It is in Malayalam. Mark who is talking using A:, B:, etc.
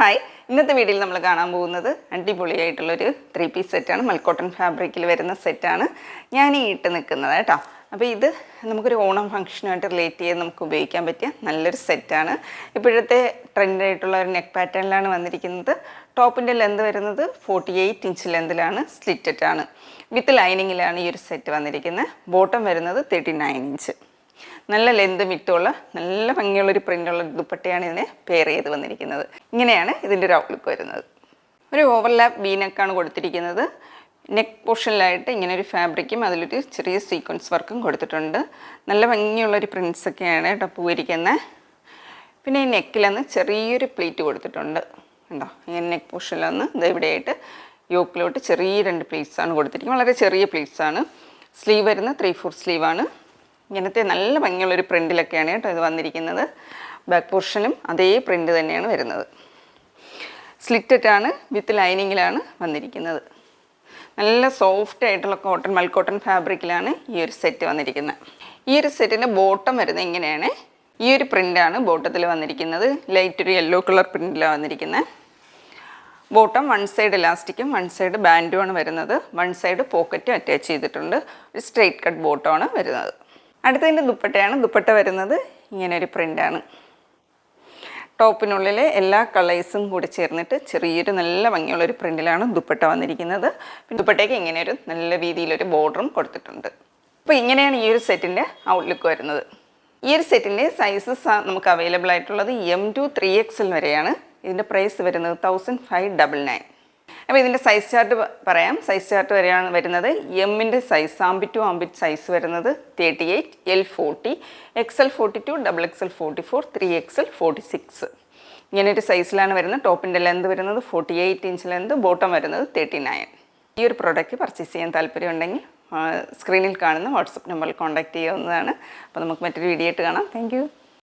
A: ഹായ്, ഇന്നത്തെ വീഡിയോയിൽ നമ്മൾ കാണാൻ പോകുന്നത് അടിപൊളിയായിട്ടുള്ളൊരു 3 പീസ് സെറ്റാണ്. മൽക്കോട്ടൺ ഫാബ്രിക്കിൽ വരുന്ന സെറ്റാണ് ഞാൻ ഈ ഇട്ട് നിൽക്കുന്നത് കേട്ടോ. അപ്പോൾ ഇത് നമുക്കൊരു ഓണം ഫംഗ്ഷനുമായിട്ട് റിലേറ്റ് ചെയ്ത് നമുക്ക് ഉപയോഗിക്കാൻ പറ്റിയ നല്ലൊരു സെറ്റാണ്. ഇപ്പോഴത്തെ ട്രെൻഡായിട്ടുള്ള ഒരു നെക്ക് പാറ്റേണിലാണ് വന്നിരിക്കുന്നത്. ടോപ്പിൻ്റെ ലെന്ത് വരുന്നത് 48 ഇഞ്ച് ലെന്തിലാണ്, സ്ലിറ്ററ്റാണ്. വിത്ത് ലൈനിങ്ങിലാണ് ഈ ഒരു സെറ്റ് വന്നിരിക്കുന്നത്. ബോട്ടം വരുന്നത് 39 ഇഞ്ച്. നല്ല ലെന്ത് വിട്ടുള്ള നല്ല ഭംഗിയുള്ളൊരു പ്രിൻ്റുള്ള ദുപ്പട്ടയാണ് ഇതിനെ പെയർ ചെയ്ത് വന്നിരിക്കുന്നത്. ഇങ്ങനെയാണ് ഇതിൻ്റെ ഒരു ഔട്ട്ലുക്ക് വരുന്നത്. ഒരു ഓവർലാപ്പ് വി നെക്കാണ് കൊടുത്തിരിക്കുന്നത്. നെക്ക് പോർഷനിലായിട്ട് ഇങ്ങനെ ഒരു ഫാബ്രിക്കും അതിലൊരു ചെറിയ സീക്വൻസ് വർക്കും കൊടുത്തിട്ടുണ്ട്. നല്ല ഭംഗിയുള്ളൊരു പ്രിൻസൊക്കെയാണ് കേട്ടോ പൂരിക്കുന്നത്. പിന്നെ ഈ നെക്കിലൊന്ന് ചെറിയൊരു പ്ലീറ്റ് കൊടുത്തിട്ടുണ്ട് ഉണ്ടോ. ഇങ്ങനെ നെക്ക് പോർഷനിലൊന്ന് ഇവിടെയായിട്ട് യോക്കിലോട്ട് ചെറിയ 2 പ്ലീറ്റ്സാണ് കൊടുത്തിരിക്കുന്നത്. വളരെ ചെറിയ പ്ലീറ്റ്സാണ്. സ്ലീവ് വരുന്നത് 3/4 സ്ലീവാണ്. ഇങ്ങനത്തെ നല്ല ഭംഗിയുള്ളൊരു പ്രിൻറ്റിലൊക്കെയാണ് കേട്ടോ ഇത് വന്നിരിക്കുന്നത്. ബാക്ക് പോർഷനും അതേ പ്രിൻ്റ് തന്നെയാണ് വരുന്നത്. സ്ലിറ്ററ്റാണ്, വിത്ത് ലൈനിങ്ങിലാണ് വന്നിരിക്കുന്നത്. നല്ല സോഫ്റ്റ് ആയിട്ടുള്ള മൽക്കോട്ടൺ ഫാബ്രിക്കിലാണ് ഈ ഒരു സെറ്റ് വന്നിരിക്കുന്നത്. ഈ ഒരു സെറ്റിൻ്റെ ബോട്ടം വരുന്നത് ഇങ്ങനെയാണ്. ഈ ഒരു പ്രിൻ്റാണ് ബോട്ടത്തിൽ വന്നിരിക്കുന്നത്. ലൈറ്റ് ഒരു യെല്ലോ കളർ പ്രിൻ്റിലാണ് വന്നിരിക്കുന്നത്. ബോട്ടം 1 സൈഡ് ഇലാസ്റ്റിക്കും 1 സൈഡ് ബാൻഡുമാണ് വരുന്നത്. 1 സൈഡ് പോക്കറ്റും അറ്റാച്ച് ചെയ്തിട്ടുണ്ട്. ഒരു സ്ട്രെയിറ്റ് കട്ട് ബോട്ടമാണ് വരുന്നത്. അടുത്തതിൻ്റെ ദുപ്പട്ടയാണ്. ദുപ്പട്ട വരുന്നത് ഇങ്ങനെ ഒരു പ്രിൻ്റാണ്. ടോപ്പിനുള്ളിൽ എല്ലാ കളേഴ്സും കൂടി ചേർന്നിട്ട് ചെറിയൊരു നല്ല ഭംഗിയുള്ളൊരു പ്രിൻ്റിലാണ് ദുപ്പട്ട വന്നിരിക്കുന്നത്. പിന്നെ ദുപ്പട്ടയ്ക്ക് ഇങ്ങനെ ഒരു നല്ല രീതിയിലൊരു ബോർഡറും കൊടുത്തിട്ടുണ്ട്. അപ്പോൾ ഇങ്ങനെയാണ് ഈ ഒരു സെറ്റിൻ്റെ ഔട്ട്ലുക്ക് വരുന്നത്. ഈ ഒരു സെറ്റിൻ്റെ സൈസസ് നമുക്ക് അവൈലബിൾ ആയിട്ടുള്ളത് M to 3XL വരെയാണ്. ഇതിൻ്റെ പ്രൈസ് വരുന്നത് 1599. അപ്പോൾ ഇതിൻ്റെ സൈസ് ചാർട്ട് പറയാം. സൈസ് ചാർട്ട് വരെയാണ് വരുന്നത്. എമ്മിൻ്റെ size armpit to armpit size വരുന്നത് 38, L 40, XL 42, XXL 44, 3XL 46. ഇങ്ങനെ ഒരു സൈസിലാണ് വരുന്നത്. ടോപ്പിൻ്റെ ലെന്ത് വരുന്നത് 48 ഇഞ്ച് ലെന്ത്, ബോട്ടം വരുന്നത് 39. ഈ ഒരു പ്രോഡക്റ്റ് പർച്ചേസ് ചെയ്യാൻ താല്പര്യമുണ്ടെങ്കിൽ സ്ക്രീനിൽ കാണുന്ന വാട്സപ്പ് നമ്പറിൽ കോൺടാക്റ്റ് ചെയ്യാവുന്നതാണ്. അപ്പോൾ നമുക്ക് മറ്റൊരു വീഡിയോ ആയിട്ട് കാണാം. താങ്ക്